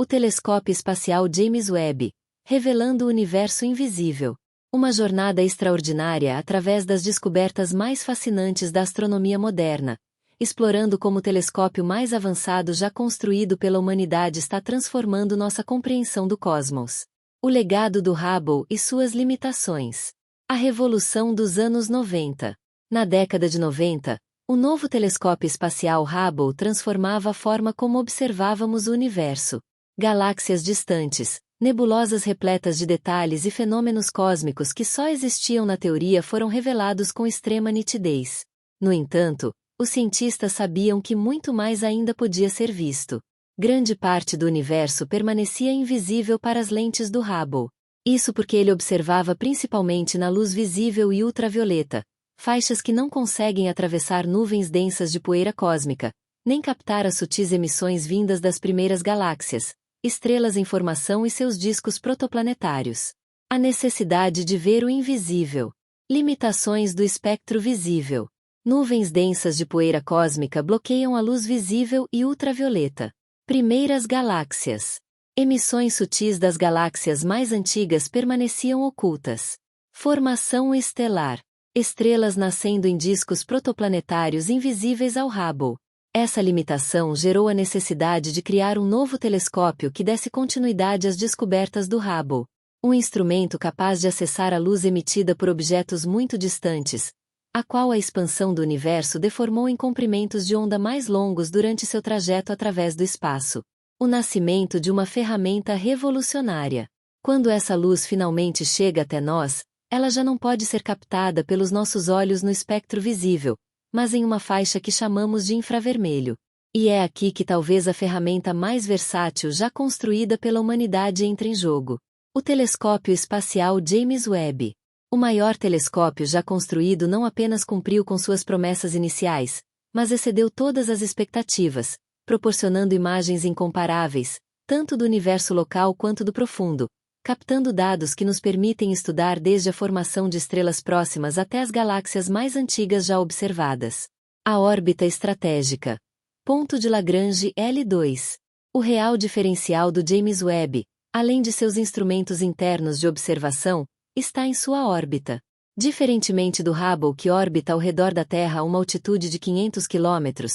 o telescópio espacial James Webb, revelando o universo invisível. Uma jornada extraordinária através das descobertas mais fascinantes da astronomia moderna, explorando como o telescópio mais avançado já construído pela humanidade está transformando nossa compreensão do cosmos. O legado do Hubble e suas limitações. A revolução dos anos 90. Na década de 90, o novo telescópio espacial Hubble transformava a forma como observávamos o universo. Galáxias distantes, nebulosas repletas de detalhes e fenômenos cósmicos que só existiam na teoria foram revelados com extrema nitidez. No entanto, os cientistas sabiam que muito mais ainda podia ser visto. Grande parte do universo permanecia invisível para as lentes do Hubble. Isso porque ele observava principalmente na luz visível e ultravioleta, faixas que não conseguem atravessar nuvens densas de poeira cósmica, nem captar as sutis emissões vindas das primeiras galáxias, estrelas em formação e seus discos protoplanetários. A necessidade de ver o invisível. Limitações do espectro visível. Nuvens densas de poeira cósmica bloqueiam a luz visível e ultravioleta. Primeiras galáxias. Emissões sutis das galáxias mais antigas permaneciam ocultas. Formação estelar. Estrelas nascendo em discos protoplanetários invisíveis ao Hubble. Essa limitação gerou a necessidade de criar um novo telescópio que desse continuidade às descobertas do Hubble. Um instrumento capaz de acessar a luz emitida por objetos muito distantes, a qual a expansão do universo deformou em comprimentos de onda mais longos durante seu trajeto através do espaço. O nascimento de uma ferramenta revolucionária. Quando essa luz finalmente chega até nós, ela já não pode ser captada pelos nossos olhos no espectro visível, mas em uma faixa que chamamos de infravermelho. E é aqui que talvez a ferramenta mais versátil já construída pela humanidade entre em jogo. O telescópio espacial James Webb. O maior telescópio já construído não apenas cumpriu com suas promessas iniciais, mas excedeu todas as expectativas, proporcionando imagens incomparáveis, tanto do universo local quanto do profundo, captando dados que nos permitem estudar desde a formação de estrelas próximas até as galáxias mais antigas já observadas. A órbita estratégica. Ponto de Lagrange L2. O real diferencial do James Webb, além de seus instrumentos internos de observação, está em sua órbita. Diferentemente do Hubble que orbita ao redor da Terra a uma altitude de 500 km,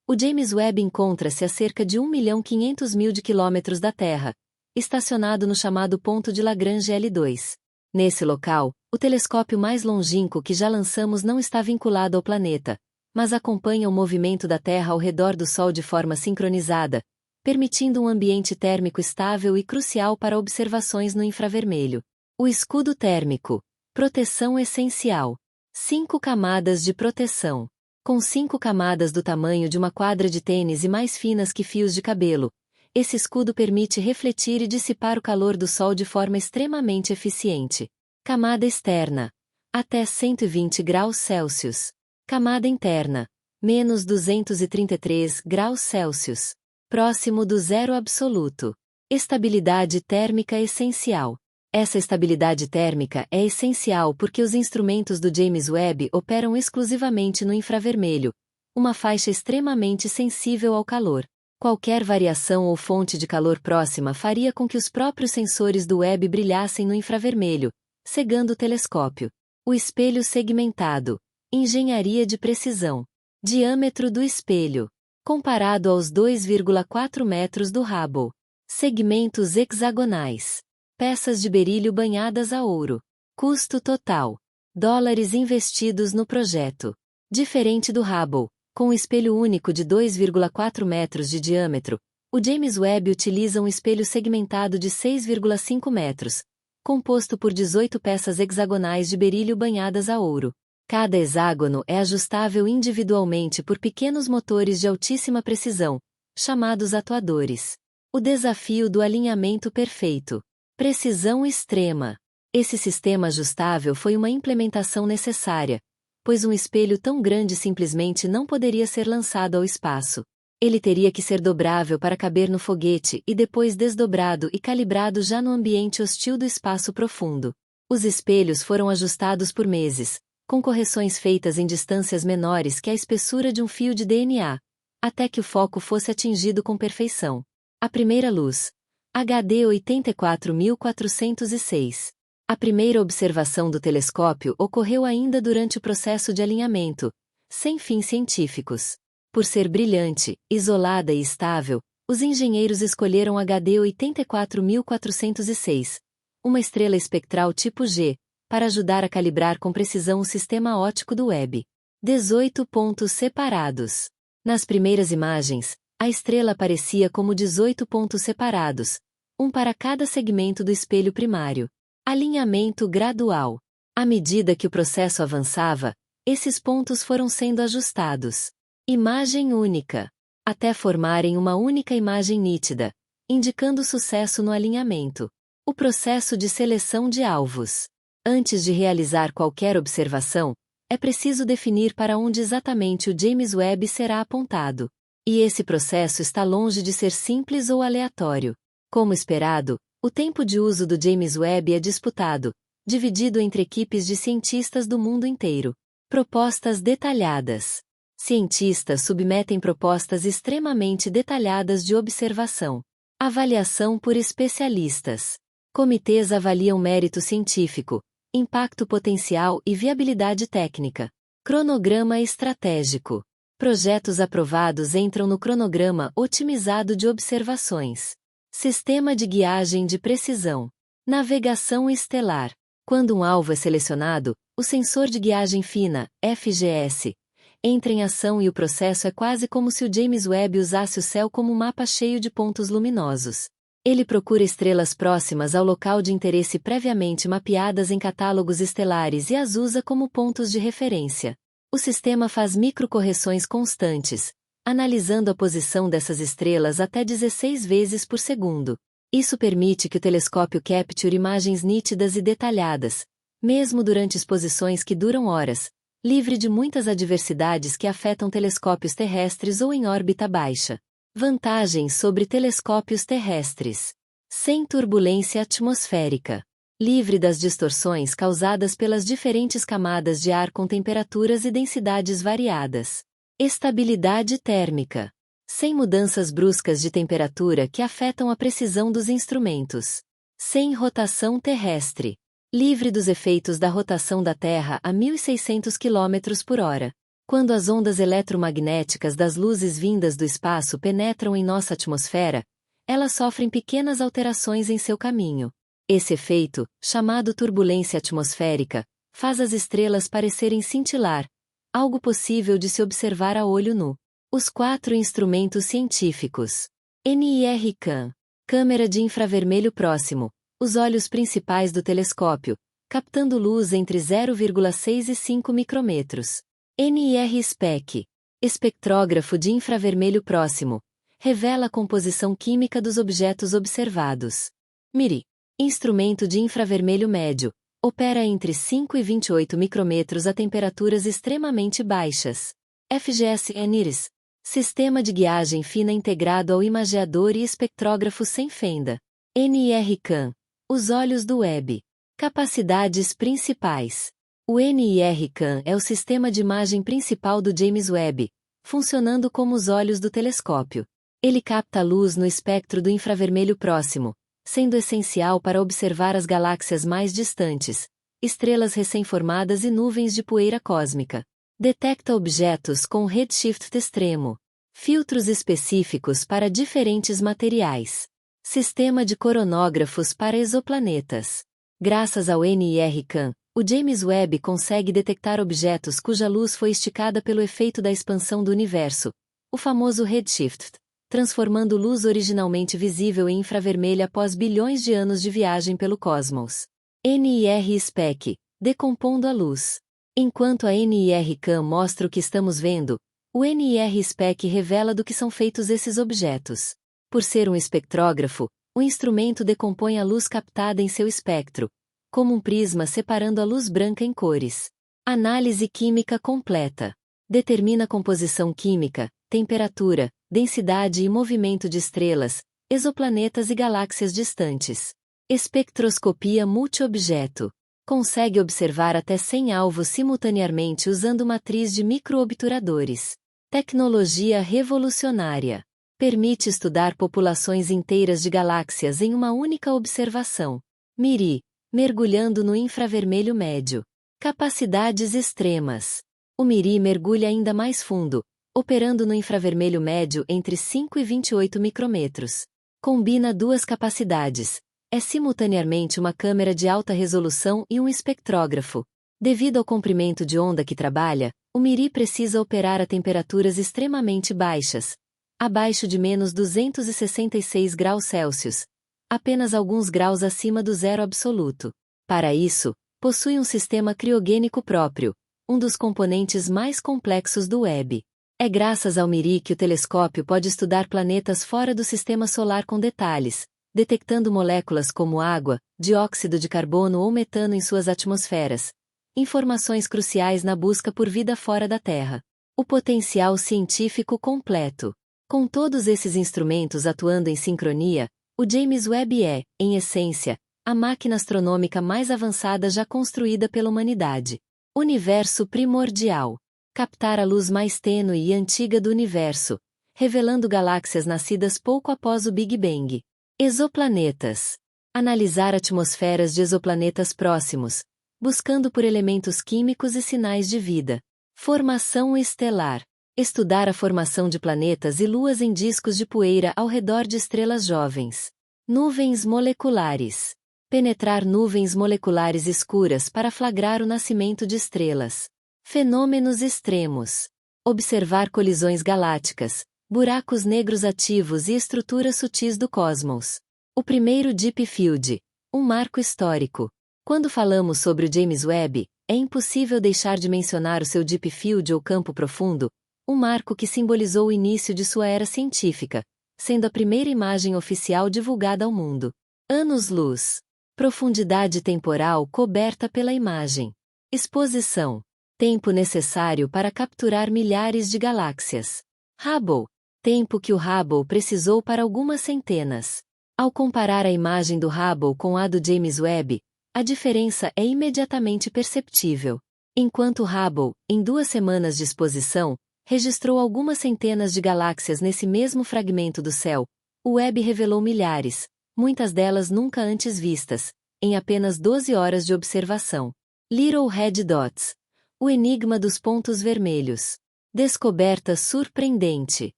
o James Webb encontra-se a cerca de 1.500.000 quilômetros da Terra, estacionado no chamado ponto de Lagrange L2. Nesse local, o telescópio mais longínquo que já lançamos não está vinculado ao planeta, mas acompanha o movimento da Terra ao redor do Sol de forma sincronizada, permitindo um ambiente térmico estável e crucial para observações no infravermelho. O escudo térmico. Proteção essencial. 5 camadas de proteção. Com 5 camadas do tamanho de uma quadra de tênis e mais finas que fios de cabelo, esse escudo permite refletir e dissipar o calor do Sol de forma extremamente eficiente. Camada externa. Até 120 graus Celsius. Camada interna. Menos 233 graus Celsius. Próximo do zero absoluto. Estabilidade térmica essencial. Essa estabilidade térmica é essencial porque os instrumentos do James Webb operam exclusivamente no infravermelho, uma faixa extremamente sensível ao calor. Qualquer variação ou fonte de calor próxima faria com que os próprios sensores do Webb brilhassem no infravermelho, cegando o telescópio. O espelho segmentado. Engenharia de precisão. Diâmetro do espelho. Comparado aos 2,4 metros do Hubble. Segmentos hexagonais. Peças de berílio banhadas a ouro. Custo total. Dólares investidos no projeto. Diferente do Hubble, com um espelho único de 2,4 metros de diâmetro, o James Webb utiliza um espelho segmentado de 6,5 metros, composto por 18 peças hexagonais de berílio banhadas a ouro. Cada hexágono é ajustável individualmente por pequenos motores de altíssima precisão, chamados atuadores. O desafio do alinhamento perfeito. Precisão extrema. Esse sistema ajustável foi uma implementação necessária, pois um espelho tão grande simplesmente não poderia ser lançado ao espaço. Ele teria que ser dobrável para caber no foguete e depois desdobrado e calibrado já no ambiente hostil do espaço profundo. Os espelhos foram ajustados por meses, com correções feitas em distâncias menores que a espessura de um fio de DNA, até que o foco fosse atingido com perfeição. A primeira luz, HD 84406. A primeira observação do telescópio ocorreu ainda durante o processo de alinhamento, sem fins científicos. Por ser brilhante, isolada e estável, os engenheiros escolheram HD 84406, uma estrela espectral tipo G, para ajudar a calibrar com precisão o sistema óptico do Webb. 18 pontos separados. Nas primeiras imagens, a estrela aparecia como 18 pontos separados, um para cada segmento do espelho primário. Alinhamento gradual. À medida que o processo avançava, esses pontos foram sendo ajustados. Imagem única. Até formarem uma única imagem nítida, indicando sucesso no alinhamento. O processo de seleção de alvos. Antes de realizar qualquer observação, é preciso definir para onde exatamente o James Webb será apontado. E esse processo está longe de ser simples ou aleatório. Como esperado, o tempo de uso do James Webb é disputado, dividido entre equipes de cientistas do mundo inteiro. Propostas detalhadas. Cientistas submetem propostas extremamente detalhadas de observação. Avaliação por especialistas. Comitês avaliam mérito científico, impacto potencial e viabilidade técnica. Cronograma estratégico. Projetos aprovados entram no cronograma otimizado de observações. Sistema de guiagem de precisão. Navegação estelar. Quando um alvo é selecionado, o sensor de guiagem fina, FGS, entra em ação e o processo é quase como se o James Webb usasse o céu como um mapa cheio de pontos luminosos. Ele procura estrelas próximas ao local de interesse previamente mapeadas em catálogos estelares e as usa como pontos de referência. O sistema faz microcorreções constantes, analisando a posição dessas estrelas até 16 vezes por segundo. Isso permite que o telescópio capture imagens nítidas e detalhadas, mesmo durante exposições que duram horas, livre de muitas adversidades que afetam telescópios terrestres ou em órbita baixa. Vantagens sobre telescópios terrestres. Sem turbulência atmosférica. Livre das distorções causadas pelas diferentes camadas de ar com temperaturas e densidades variadas. Estabilidade térmica. Sem mudanças bruscas de temperatura que afetam a precisão dos instrumentos. Sem rotação terrestre. Livre dos efeitos da rotação da Terra a 1.600 km por hora. Quando as ondas eletromagnéticas das luzes vindas do espaço penetram em nossa atmosfera, elas sofrem pequenas alterações em seu caminho. Esse efeito, chamado turbulência atmosférica, faz as estrelas parecerem cintilar, algo possível de se observar a olho nu. Os 4 instrumentos científicos. NIRCam. Câmera de infravermelho próximo. Os olhos principais do telescópio, captando luz entre 0,6 e 5 micrômetros. NIRSpec. Espectrógrafo de infravermelho próximo. Revela a composição química dos objetos observados. MIRI. Instrumento de infravermelho médio. Opera entre 5 e 28 micrômetros a temperaturas extremamente baixas. FGS-NIRS. Sistema de guiagem fina integrado ao imageador e espectrógrafo sem fenda. NIRCam. Os olhos do Webb. Capacidades principais. O NIRCam é o sistema de imagem principal do James Webb, funcionando como os olhos do telescópio. Ele capta a luz no espectro do infravermelho próximo, sendo essencial para observar as galáxias mais distantes, estrelas recém-formadas e nuvens de poeira cósmica. Detecta objetos com redshift extremo. Filtros específicos para diferentes materiais. Sistema de coronógrafos para exoplanetas. Graças ao NIRCam, o James Webb consegue detectar objetos cuja luz foi esticada pelo efeito da expansão do universo, o famoso redshift, transformando luz originalmente visível em infravermelha após bilhões de anos de viagem pelo cosmos. NIRSpec, decompondo a luz. Enquanto a NIRCam mostra o que estamos vendo, o NIRSpec revela do que são feitos esses objetos. Por ser um espectrógrafo, o instrumento decompõe a luz captada em seu espectro, como um prisma separando a luz branca em cores. Análise química completa. Determina a composição química, temperatura, densidade e movimento de estrelas, exoplanetas e galáxias distantes. Espectroscopia multiobjeto. Consegue observar até 100 alvos simultaneamente usando matriz de microobturadores. Tecnologia revolucionária. Permite estudar populações inteiras de galáxias em uma única observação. MIRI, mergulhando no infravermelho médio. Capacidades extremas. O MIRI mergulha ainda mais fundo, operando no infravermelho médio entre 5 e 28 micrômetros. Combina duas capacidades. É simultaneamente uma câmera de alta resolução e um espectrógrafo. Devido ao comprimento de onda que trabalha, o MIRI precisa operar a temperaturas extremamente baixas, abaixo de menos 266 graus Celsius, apenas alguns graus acima do zero absoluto. Para isso, possui um sistema criogênico próprio, um dos componentes mais complexos do Webb. É graças ao MIRI que o telescópio pode estudar planetas fora do sistema solar com detalhes, detectando moléculas como água, dióxido de carbono ou metano em suas atmosferas, informações cruciais na busca por vida fora da Terra. O potencial científico completo. Com todos esses instrumentos atuando em sincronia, o James Webb é, em essência, a máquina astronômica mais avançada já construída pela humanidade. Universo primordial. Captar a luz mais tênue e antiga do universo, revelando galáxias nascidas pouco após o Big Bang. Exoplanetas. Analisar atmosferas de exoplanetas próximos, buscando por elementos químicos e sinais de vida. Formação estelar. Estudar a formação de planetas e luas em discos de poeira ao redor de estrelas jovens. Nuvens moleculares. Penetrar nuvens moleculares escuras para flagrar o nascimento de estrelas. Fenômenos extremos. Observar colisões galácticas, buracos negros ativos e estruturas sutis do cosmos. O primeiro Deep Field. Um marco histórico. Quando falamos sobre o James Webb, é impossível deixar de mencionar o seu Deep Field ou campo profundo, um marco que simbolizou o início de sua era científica, sendo a primeira imagem oficial divulgada ao mundo. Anos-luz. Profundidade temporal coberta pela imagem. Exposição. Tempo necessário para capturar milhares de galáxias. Hubble. Tempo que o Hubble precisou para algumas centenas. Ao comparar a imagem do Hubble com a do James Webb, a diferença é imediatamente perceptível. Enquanto o Hubble, em 2 semanas de exposição, registrou algumas centenas de galáxias nesse mesmo fragmento do céu, o Webb revelou milhares, muitas delas nunca antes vistas, em apenas 12 horas de observação. Little Red Dots. O enigma dos pontos vermelhos. Descoberta surpreendente.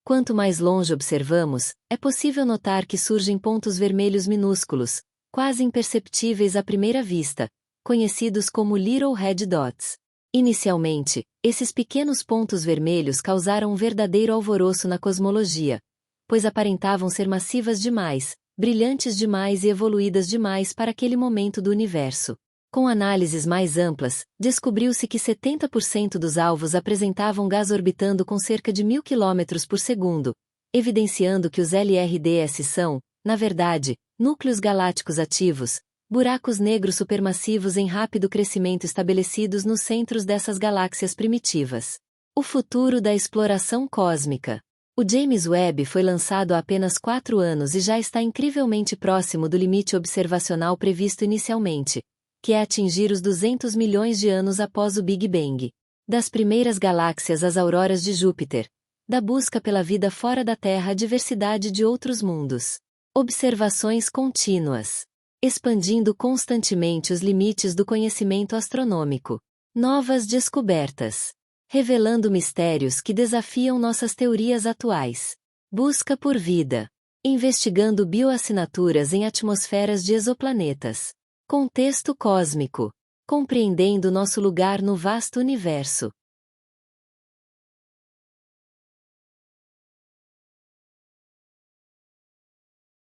Quanto mais longe observamos, é possível notar que surgem pontos vermelhos minúsculos, quase imperceptíveis à primeira vista, conhecidos como Little Red Dots. Inicialmente, esses pequenos pontos vermelhos causaram um verdadeiro alvoroço na cosmologia, pois aparentavam ser massivas demais, brilhantes demais e evoluídas demais para aquele momento do universo. Com análises mais amplas, descobriu-se que 70% dos alvos apresentavam gás orbitando com cerca de 1000 km por segundo, evidenciando que os LRDS são, na verdade, núcleos galácticos ativos, buracos negros supermassivos em rápido crescimento estabelecidos nos centros dessas galáxias primitivas. O futuro da exploração cósmica. O James Webb foi lançado há apenas 4 anos e já está incrivelmente próximo do limite observacional previsto inicialmente, que é atingir os 200 milhões de anos após o Big Bang. Das primeiras galáxias às auroras de Júpiter. Da busca pela vida fora da Terra à diversidade de outros mundos. Observações contínuas. Expandindo constantemente os limites do conhecimento astronômico. Novas descobertas. Revelando mistérios que desafiam nossas teorias atuais. Busca por vida. Investigando bioassinaturas em atmosferas de exoplanetas. Contexto cósmico. Compreendendo nosso lugar no vasto universo.